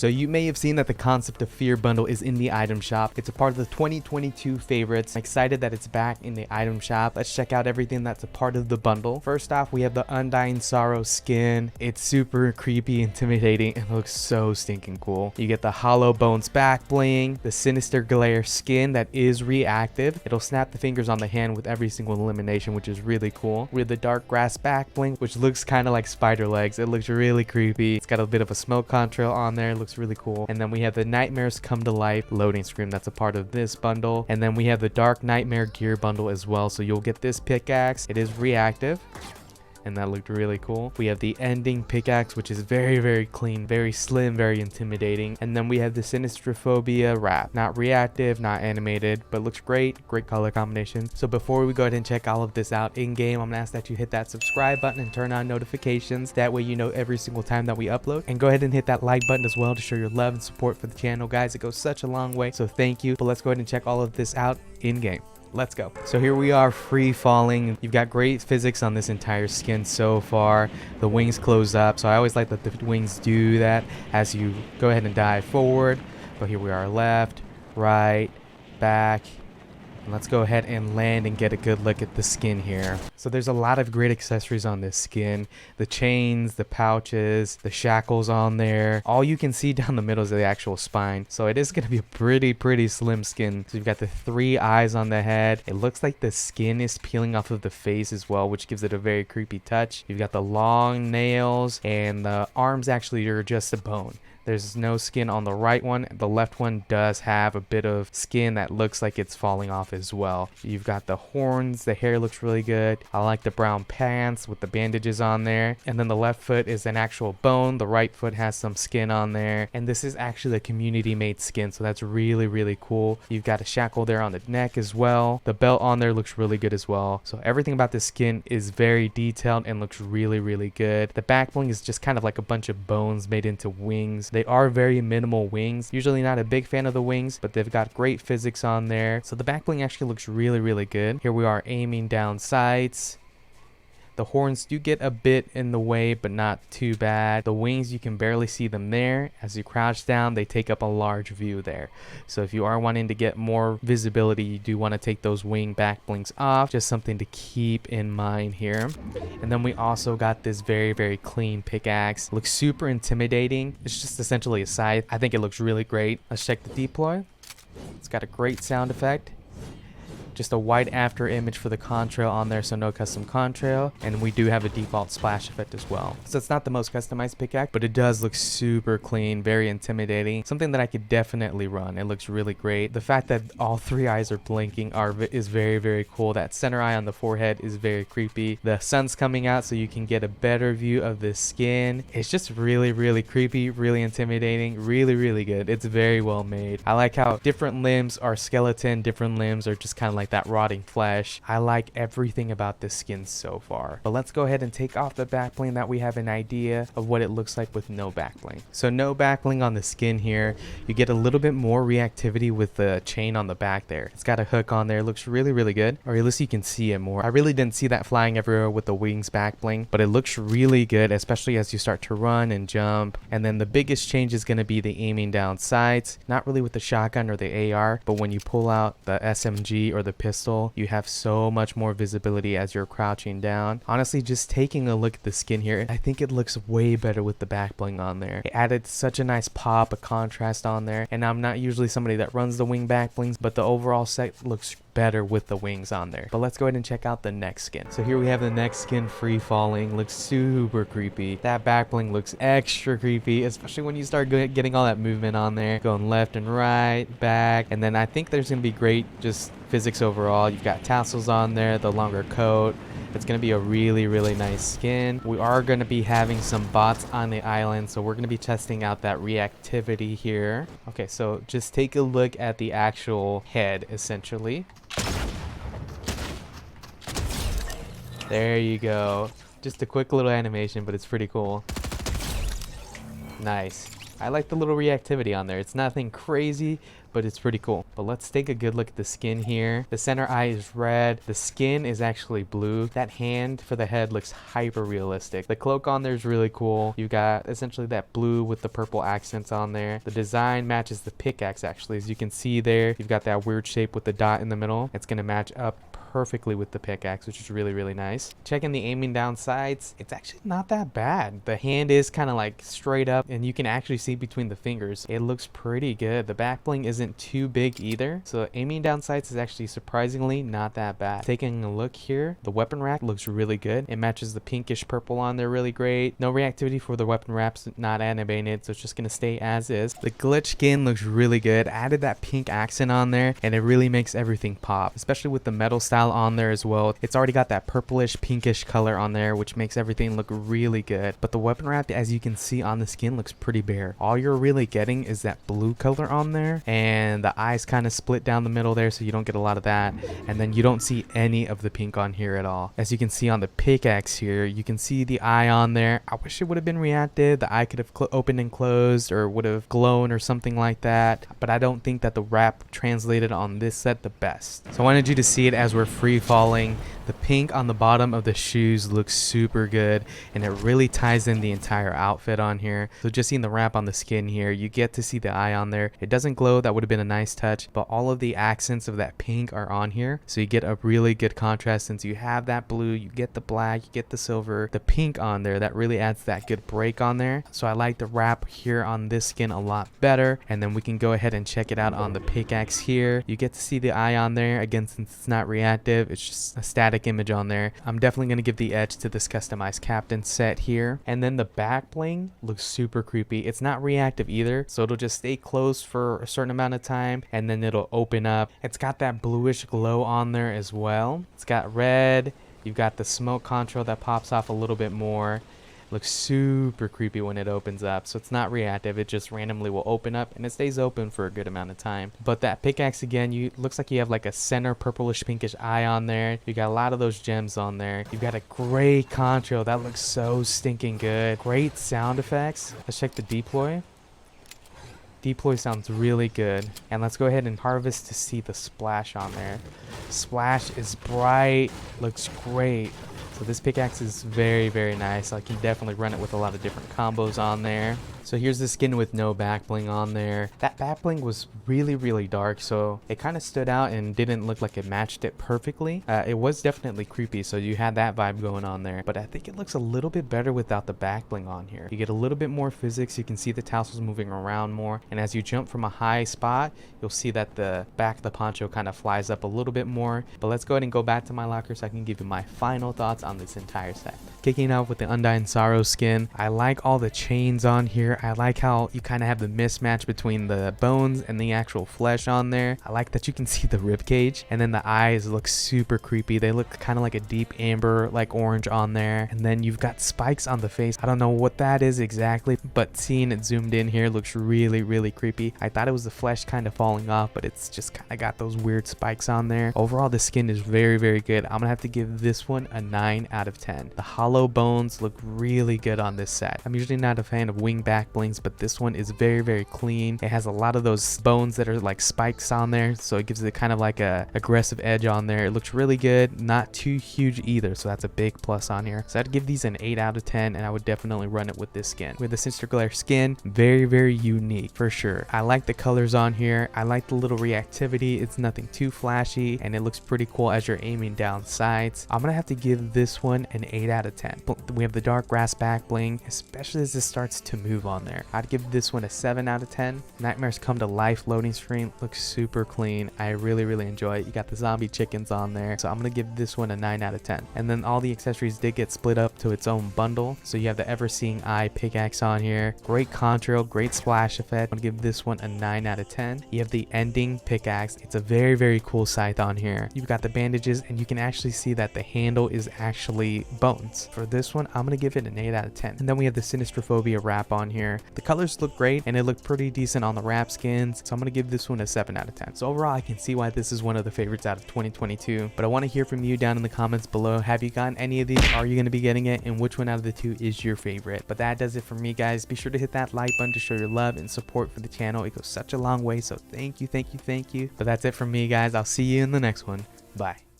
So you may have seen that the concept of Fear bundle is in the item shop. It's a part of the 2022 favorites. I'm excited that it's back in the item shop. Let's check out everything that's a part of the bundle. First off, we have the Undying Sorrow skin. It's super creepy, intimidating, and looks so stinking cool. You get the Hollow Bones back bling, the Sinister Glare skin that is reactive. It'll snap the fingers on the hand with every single elimination, which is really cool. We have the Dark Grass back bling, which looks kind of like spider legs. It looks really creepy. It's got a bit of a smoke contrail on there. It looks really cool. And then we have the Nightmares Come to Life loading screen that's a part of this bundle. And then we have the Dark Nightmare gear bundle as well. So you'll get this pickaxe. It is reactive, and that looked really cool. We have the Ending Pickaxe, which is very clean, very slim, very intimidating. And then we have the Sinistrophobia wrap. Not reactive, not animated, but looks great color combination. So before we go ahead and check all of this out in game, I'm gonna ask that you hit that subscribe button and turn on notifications. That way you know every single time that we upload. And go ahead and hit that like button as well to show your love and support for the channel, guys. It goes such a long way, so thank you. But let's go ahead and check all of this out in game. Let's go. So here we are, free falling. You've got great physics on this entire skin so far. The wings close up, so I always like that the wings do that as you go ahead and dive forward. But here we are, left, right, back. And let's go ahead and land and get a good look at the skin here. So there's a lot of great accessories on this skin. The chains, the pouches, the shackles on there. All you can see down the middle is the actual spine. So it is going to be a pretty slim skin. So you've got the 3 eyes on the head. It looks like the skin is peeling off of the face as well, which gives it a very creepy touch. You've got the long nails, and the arms actually are just a bone. There's no skin on the right one. The left one does have a bit of skin that looks like it's falling off as well. You've got the horns. The hair looks really good. I like the brown pants with the bandages on there. And then the left foot is an actual bone. The right foot has some skin on there. And this is actually a community made skin, so that's really cool. You've got a shackle there on the neck as well. The belt on there looks really good as well. So everything about this skin is very detailed and looks really good. The back bling is just kind of like a bunch of bones made into wings. They are very minimal wings. Usually not a big fan of the wings, but they've got great physics on there. So the back bling actually looks really good. Here we are aiming down sights. The horns do get a bit in the way, but not too bad. The wings, you can barely see them there. As you crouch down, they take up a large view there. So if you are wanting to get more visibility, you do want to take those wing back blings off. Just something to keep in mind here. And then we also got this very clean pickaxe. Looks super intimidating. It's just essentially a scythe. I think it looks really great. Let's check the deploy. It's got a great sound effect. Just a white after image for the contrail on there, so no custom contrail. And we do have a default splash effect as well. So it's not the most customized pickaxe, but it does look super clean, very intimidating. Something that I could definitely run. It looks really great. The fact that all 3 eyes are blinking is very cool. That center eye on the forehead is very creepy. The sun's coming out so you can get a better view of the skin. It's just really creepy, really intimidating, really good. It's very well made. I like how different limbs are skeleton, different limbs are just kind of like that rotting flesh. I like everything about this skin so far. But let's go ahead and take off the back bling. That we have an idea of what it looks like with no back bling. So no back bling on the skin here. You get a little bit more reactivity with the chain on the back there. It's got a hook on there. It looks really good, or at least you can see it more. I really didn't see that flying everywhere with the wings back bling, but it looks really good, especially as you start to run and jump. And then the biggest change is going to be the aiming down sights. Not really with the shotgun or the AR, but when you pull out the SMG or the pistol, you have so much more visibility as you're crouching down. Honestly, just taking a look at the skin here, I think it looks way better with the back bling on there. It added such a nice pop, a contrast on there. And I'm not usually somebody that runs the wing back blings, but the overall set looks better with the wings on there. But let's go ahead and check out the next skin. So here we have the next skin, free falling. Looks super creepy. That back bling looks extra creepy, especially when you start getting all that movement on there, going left and right, back. And then I think there's gonna be great just physics overall. You've got tassels on there, the longer coat. It's going to be a really nice skin. We are going to be having some bots on the island, so we're going to be testing out that reactivity here. Okay, so just take a look at the actual head, essentially. There you go. Just a quick little animation, but it's pretty cool. Nice. I like the little reactivity on there. It's nothing crazy, but it's pretty cool. But let's take a good look at the skin here. The center eye is red. The skin is actually blue. That hand for the head looks hyper realistic. The cloak on there is really cool. You got essentially that blue with the purple accents on there. The design matches the pickaxe actually. As you can see there, you've got that weird shape with the dot in the middle. It's gonna match up perfectly with the pickaxe, which is really, really nice. Checking the aiming down sights, it's actually not that bad. The hand is kind of like straight up and you can actually see between the fingers. It looks pretty good. The back bling isn't too big either, so aiming down sights is actually surprisingly not that bad. Taking a look here, the weapon rack looks really good. It matches the pinkish purple on there really great. No reactivity for the weapon wraps, not animated, so it's just gonna stay as is. The glitch skin looks really good. Added that pink accent on there and it really makes everything pop, especially with the metal style on there as well. It's already got that purplish pinkish color on there, which makes everything look really good. But the weapon wrap, as you can see on the skin, looks pretty bare. All you're really getting is that blue color on there, and the eyes kind of split down the middle there, so you don't get a lot of that. And then you don't see any of the pink on here at all. As you can see on the pickaxe here, you can see the eye on there. I wish it would have been reactive. The eye could have opened and closed or would have glown or something like that, but I don't think that the wrap translated on this set the best. So I wanted you to see it as we're free falling. The pink on the bottom of the shoes looks super good, and it really ties in the entire outfit on here. So just seeing the wrap on the skin here, you get to see the eye on there. It doesn't glow, that would have been a nice touch, but all of the accents of that pink are on here, so you get a really good contrast. Since you have that blue, you get the black, you get the silver, the pink on there, that really adds that good break on there. So I like the wrap here on this skin a lot better. And then we can go ahead and check it out on the pickaxe here. You get to see the eye on there. Again, since it's not reactive, it's just a static image on there. I'm definitely going to give the edge to this customized captain set here. And then the back bling looks super creepy. It's not reactive either, so it'll just stay closed for a certain amount of time and then it'll open up. It's got that bluish glow on there as well. It's got red. You've got the smoke contrail that pops off a little bit more. Looks super creepy when it opens up. So it's not reactive, it just randomly will open up and it stays open for a good amount of time. But that pickaxe again, looks like you have like a center purplish pinkish eye on there. You got a lot of those gems on there. You've got a gray contrail that looks so stinking good. Great sound effects. Let's check the deploy. Deploy sounds really good. And let's go ahead and harvest to see the splash on there. Splash is bright, looks great. So this pickaxe is very, very nice. I can definitely run it with a lot of different combos on there. So here's the skin with no back bling on there. That back bling was really, really dark, so it kind of stood out and didn't look like it matched it perfectly. It was definitely creepy, so you had that vibe going on there. But I think it looks a little bit better without the back bling on here. You get a little bit more physics. You can see the tassels moving around more. And as you jump from a high spot, you'll see that the back of the poncho kind of flies up a little bit more. But let's go ahead and go back to my locker so I can give you my final thoughts on this entire set. Kicking off with the Undying Sorrow skin, I like all the chains on here. I like how you kind of have the mismatch between the bones and the actual flesh on there. I like that you can see the rib cage, and then the eyes look super creepy. They look kind of like a deep amber like orange on there. And then you've got spikes on the face. I don't know what that is exactly, but seeing it zoomed in here looks really, really creepy. I thought it was the flesh kind of falling off, but it's just kind of got those weird spikes on there. Overall, the skin is very, very good. I'm gonna have to give this one a 9 out of 10. The hollow bones look really good on this set. I'm usually not a fan of wing back blings, but this one is very, very clean. It has a lot of those bones that are like spikes on there, so it gives it kind of like a aggressive edge on there. It looks really good, not too huge either, so that's a big plus on here. So I'd give these an 8 out of 10, and I would definitely run it with this skin. With the Sinister Glare skin, very, very unique for sure. I like the colors on here. I like the little reactivity. It's nothing too flashy, and it looks pretty cool as you're aiming down sights. I'm gonna have to give this one an 8 out of 10. We have the dark grass back bling, especially as this starts to move on there. I'd give this one a 7 out of 10. Nightmares Come to Life loading screen looks super clean. I really, really enjoy it. You got the zombie chickens on there, so I'm gonna give this one a 9 out of 10. And then all the accessories did get split up to its own bundle. So you have the Ever Seeing Eye pickaxe on here, great contrail, great splash effect. I'm gonna give this one a 9 out of 10. You have the ending pickaxe. It's a very, very cool scythe on here. You've got the bandages, and you can actually see that the handle is actually bones. For this one, I'm gonna give it an 8 out of 10. And then we have the Sinistrophobia wrap on here. here. The colors look great and it looked pretty decent on the wrap skins, so I'm gonna give this one a 7 out of 10. So overall, I can see why this is one of the favorites out of 2022, but I want to hear from you down in the comments below. Have you gotten any of these? Are you going to be getting it? And which one out of the two is your favorite? But that does it for me, guys. Be sure to hit that like button to show your love and support for the channel. It goes such a long way, so thank you. But that's it from me, guys. I'll see you in the next one. Bye.